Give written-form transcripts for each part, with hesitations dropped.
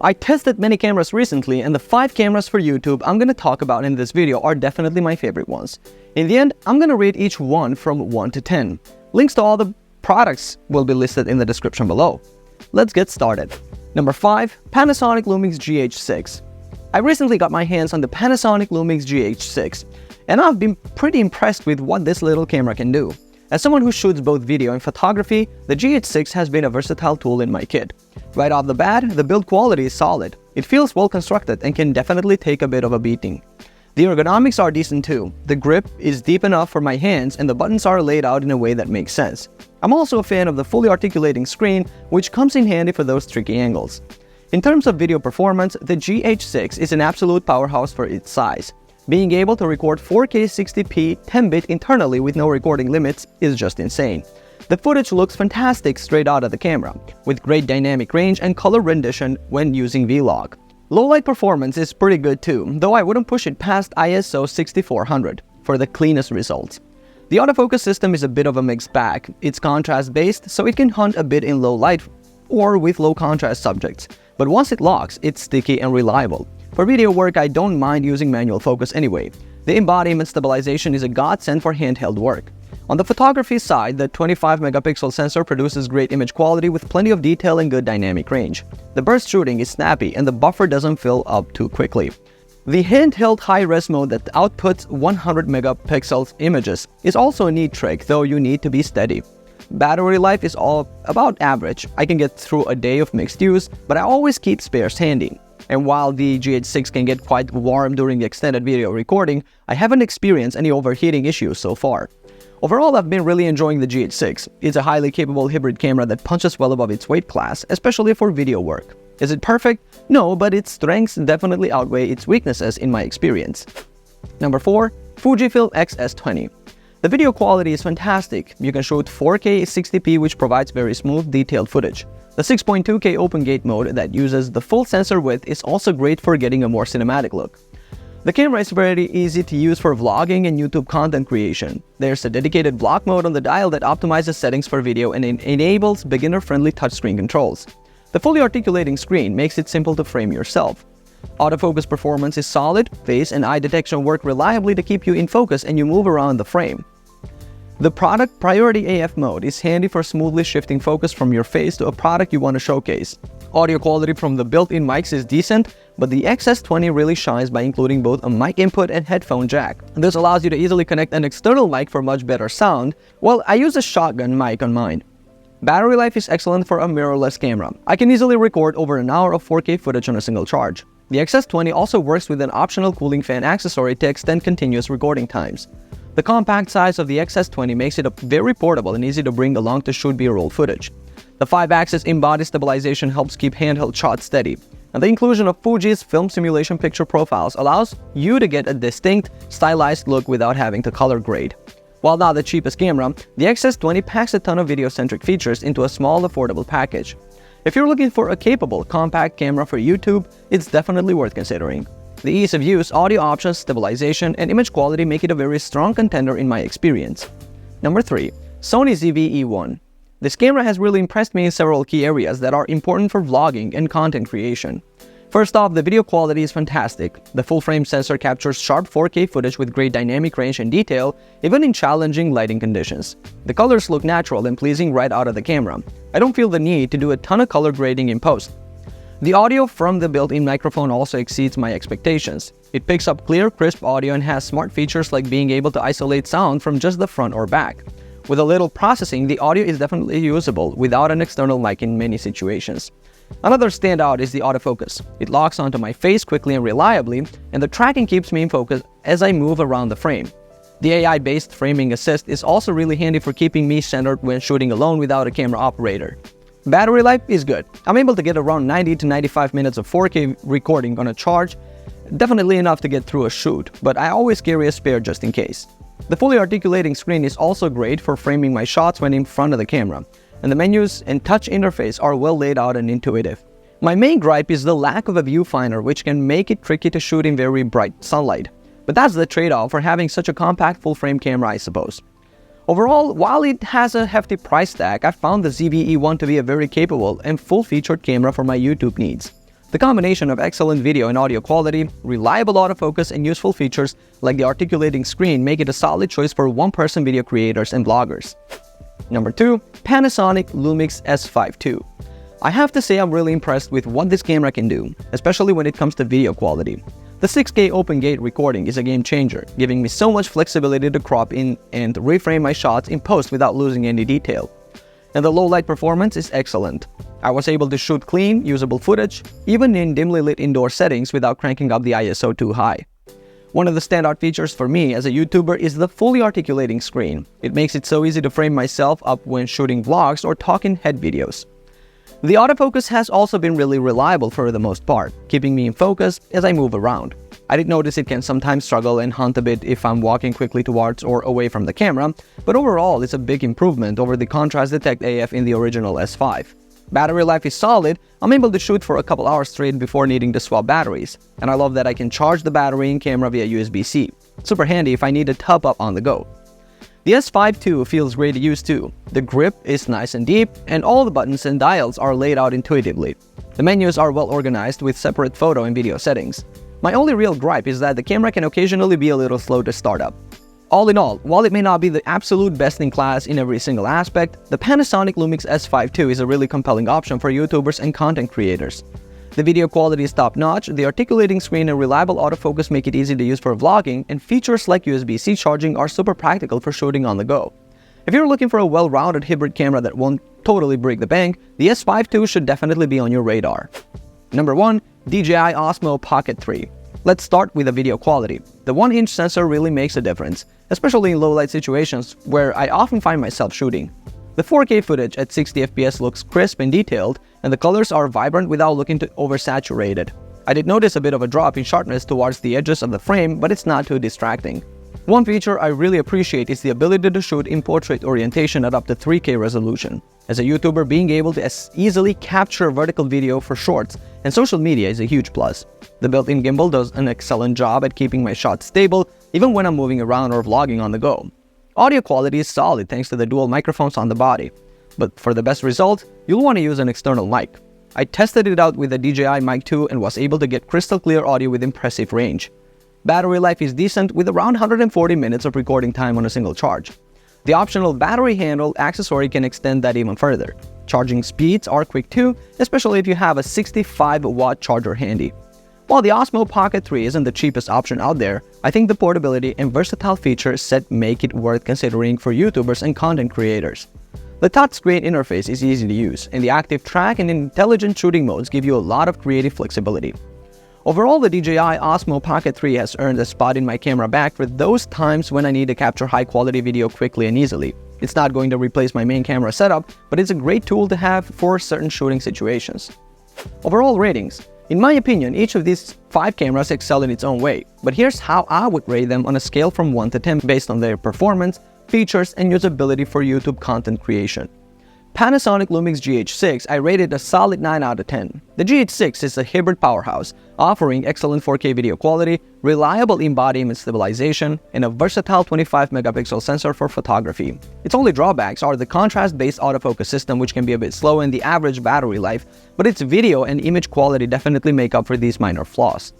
I tested many cameras recently, and the 5 cameras for YouTube I'm gonna talk about in this video are definitely my favorite ones. In the end, I'm gonna rate each one from 1 to 10. Links to all the products will be listed in the description below. Let's get started. Number 5. Panasonic Lumix GH6. I recently got my hands on the Panasonic Lumix GH6, and I've been pretty impressed with what this little camera can do. As someone who shoots both video and photography, the GH6 has been a versatile tool in my kit. Right off the bat, the build quality is solid. It feels well constructed and can definitely take a bit of a beating. The ergonomics are decent too. The grip is deep enough for my hands and the buttons are laid out in a way that makes sense. I'm also a fan of the fully articulating screen, which comes in handy for those tricky angles. In terms of video performance, the GH6 is an absolute powerhouse for its size. Being able to record 4K 60p 10-bit internally with no recording limits is just insane. The footage looks fantastic straight out of the camera, with great dynamic range and color rendition when using Vlog. Low-light performance is pretty good too, though I wouldn't push it past ISO 6400 for the cleanest results. The autofocus system is a bit of a mixed bag. It's contrast-based, so it can hunt a bit in low light or with low contrast subjects, but once it locks, it's sticky and reliable. For video work, I don't mind using manual focus anyway. The embodiment stabilization is a godsend for handheld work. On the photography side, the 25-megapixel sensor produces great image quality with plenty of detail and good dynamic range. The burst shooting is snappy and the buffer doesn't fill up too quickly. The handheld high-res mode that outputs 100 megapixels images is also a neat trick, though you need to be steady. Battery life is all about average. I can get through a day of mixed use, but I always keep spares handy. And while the GH6 can get quite warm during the extended video recording, I haven't experienced any overheating issues so far. Overall, I've been really enjoying the GH6. It's a highly capable hybrid camera that punches well above its weight class, especially for video work. Is it perfect? No, but its strengths definitely outweigh its weaknesses in my experience. Number 4. Fujifilm XS20. The video quality is fantastic. You can shoot 4K 60p, which provides very smooth, detailed footage. The 6.2K open gate mode that uses the full sensor width is also great for getting a more cinematic look. The camera is very easy to use for vlogging and YouTube content creation. There's a dedicated vlog mode on the dial that optimizes settings for video and enables beginner-friendly touchscreen controls. The fully articulating screen makes it simple to frame yourself. Autofocus performance is solid, face and eye detection work reliably to keep you in focus and you move around the frame. The product Priority AF mode is handy for smoothly shifting focus from your face to a product you want to showcase. Audio quality from the built-in mics is decent, but the XS20 really shines by including both a mic input and headphone jack. This allows you to easily connect an external mic for much better sound. Well, I use a shotgun mic on mine. Battery life is excellent for a mirrorless camera. I can easily record over an hour of 4K footage on a single charge. The XS20 also works with an optional cooling fan accessory to extend continuous recording times. The compact size of the XS20 makes it very portable and easy to bring along to shoot B-roll footage. The 5-axis in-body stabilization helps keep handheld shots steady, and the inclusion of Fuji's film simulation picture profiles allows you to get a distinct, stylized look without having to color grade. While not the cheapest camera, the XS20 packs a ton of video-centric features into a small, affordable package. If you're looking for a capable, compact camera for YouTube, it's definitely worth considering. The ease of use, audio options, stabilization, and image quality make it a very strong contender in my experience. Number 3. Sony ZV1. This camera has really impressed me in several key areas that are important for vlogging and content creation. First off, the video quality is fantastic. The full-frame sensor captures sharp 4K footage with great dynamic range and detail, even in challenging lighting conditions. The colors look natural and pleasing right out of the camera. I don't feel the need to do a ton of color grading in post. The audio from the built-in microphone also exceeds my expectations. It picks up clear, crisp audio and has smart features like being able to isolate sound from just the front or back. With a little processing, the audio is definitely usable without an external mic in many situations. Another standout is the autofocus. It locks onto my face quickly and reliably, and the tracking keeps me in focus as I move around the frame. The AI-based framing assist is also really handy for keeping me centered when shooting alone without a camera operator. Battery life is good. I'm able to get around 90 to 95 minutes of 4K recording on a charge, definitely enough to get through a shoot, but I always carry a spare just in case. The fully articulating screen is also great for framing my shots when in front of the camera, and the menus and touch interface are well laid out and intuitive. My main gripe is the lack of a viewfinder, which can make it tricky to shoot in very bright sunlight. But that's the trade-off for having such a compact full-frame camera, I suppose. Overall, while it has a hefty price tag, I found the ZV1 to be a very capable and full-featured camera for my YouTube needs. The combination of excellent video and audio quality, reliable autofocus, and useful features like the articulating screen make it a solid choice for one-person video creators and bloggers. Number 2. Panasonic Lumix S52. I have to say I'm really impressed with what this camera can do, especially when it comes to video quality. The 6K open gate recording is a game changer, giving me so much flexibility to crop in and reframe my shots in post without losing any detail. And the low light performance is excellent. I was able to shoot clean, usable footage, even in dimly lit indoor settings without cranking up the ISO too high. One of the standout features for me as a YouTuber is the fully articulating screen. It makes it so easy to frame myself up when shooting vlogs or talking head videos. The autofocus has also been really reliable for the most part, keeping me in focus as I move around. I did notice it can sometimes struggle and hunt a bit if I'm walking quickly towards or away from the camera, but overall it's a big improvement over the contrast detect AF in the original S5. Battery life is solid. I'm able to shoot for a couple hours straight before needing to swap batteries, and I love that I can charge the battery in camera via USB-C. Super handy if I need to top up on the go. The S52 feels great to use too. The grip is nice and deep, and all the buttons and dials are laid out intuitively. The menus are well organized with separate photo and video settings. My only real gripe is that the camera can occasionally be a little slow to start up. All in all, while it may not be the absolute best in class in every single aspect, the Panasonic Lumix S52 is a really compelling option for YouTubers and content creators. The video quality is top-notch, the articulating screen and reliable autofocus make it easy to use for vlogging, and features like USB-C charging are super practical for shooting on the go. If you're looking for a well-rounded hybrid camera that won't totally break the bank, the S52 should definitely be on your radar. Number 1. DJI Osmo Pocket 3. Let's start with the video quality. The 1-inch sensor really makes a difference, especially in low-light situations where I often find myself shooting. The 4K footage at 60 FPS looks crisp and detailed, and the colors are vibrant without looking too oversaturated. I did notice a bit of a drop in sharpness towards the edges of the frame, but it's not too distracting. One feature I really appreciate is the ability to shoot in portrait orientation at up to 3K resolution. As a YouTuber, being able to easily capture vertical video for shorts and social media is a huge plus. The built-in gimbal does an excellent job at keeping my shots stable, even when I'm moving around or vlogging on the go. Audio quality is solid thanks to the dual microphones on the body. But for the best result, you'll want to use an external mic. I tested it out with the DJI Mic 2 and was able to get crystal clear audio with impressive range. Battery life is decent with around 140 minutes of recording time on a single charge. The optional battery handle accessory can extend that even further. Charging speeds are quick too, especially if you have a 65-watt charger handy. While the Osmo Pocket 3 isn't the cheapest option out there, I think the portability and versatile features set make it worth considering for YouTubers and content creators. The touchscreen interface is easy to use, and the active track and intelligent shooting modes give you a lot of creative flexibility. Overall, the DJI Osmo Pocket 3 has earned a spot in my camera bag for those times when I need to capture high-quality video quickly and easily. It's not going to replace my main camera setup, but it's a great tool to have for certain shooting situations. Overall ratings. In my opinion, each of these 5 cameras excel in its own way, but here's how I would rate them on a scale from 1 to 10 based on their performance, features, and usability for YouTube content creation. Panasonic Lumix GH6, I rated a solid 9 out of 10. The GH6 is a hybrid powerhouse, offering excellent 4K video quality, reliable in-body image stabilization, and a versatile 25-megapixel sensor for photography. Its only drawbacks are the contrast-based autofocus system, which can be a bit slow, and the average battery life, but its video and image quality definitely make up for these minor flaws.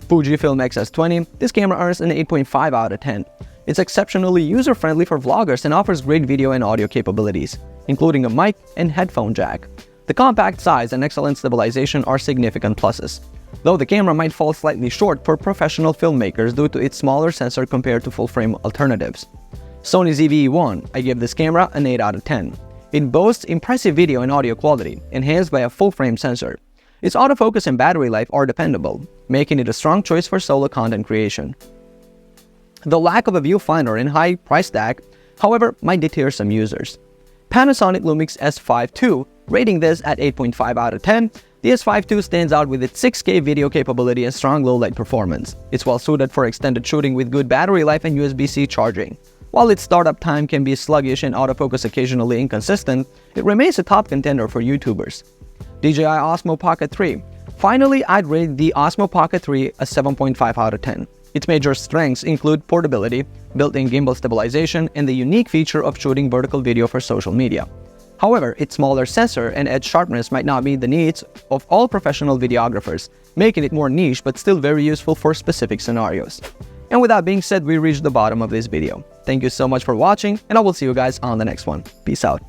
Fujifilm XS20, this camera earns an 8.5 out of 10. It's exceptionally user-friendly for vloggers and offers great video and audio capabilities, including a mic and headphone jack. The compact size and excellent stabilization are significant pluses, though the camera might fall slightly short for professional filmmakers due to its smaller sensor compared to full-frame alternatives. Sony ZV1, I give this camera an 8 out of 10. It boasts impressive video and audio quality, enhanced by a full-frame sensor. Its autofocus and battery life are dependable, making it a strong choice for solo content creation. The lack of a viewfinder and high price tag, however, might deter some users. Panasonic Lumix S52, rating this at 8.5 out of 10, the S52 stands out with its 6K video capability and strong low-light performance. It's well suited for extended shooting with good battery life and USB-C charging. While its startup time can be sluggish and autofocus occasionally inconsistent, it remains a top contender for YouTubers. DJI Osmo Pocket 3. Finally, I'd rate the Osmo Pocket 3 a 7.5 out of 10. Its major strengths include portability, built-in gimbal stabilization, and the unique feature of shooting vertical video for social media. However, its smaller sensor and edge sharpness might not meet the needs of all professional videographers, making it more niche but still very useful for specific scenarios. And with that being said, we reached the bottom of this video. Thank you so much for watching, and I will see you guys on the next one. Peace out.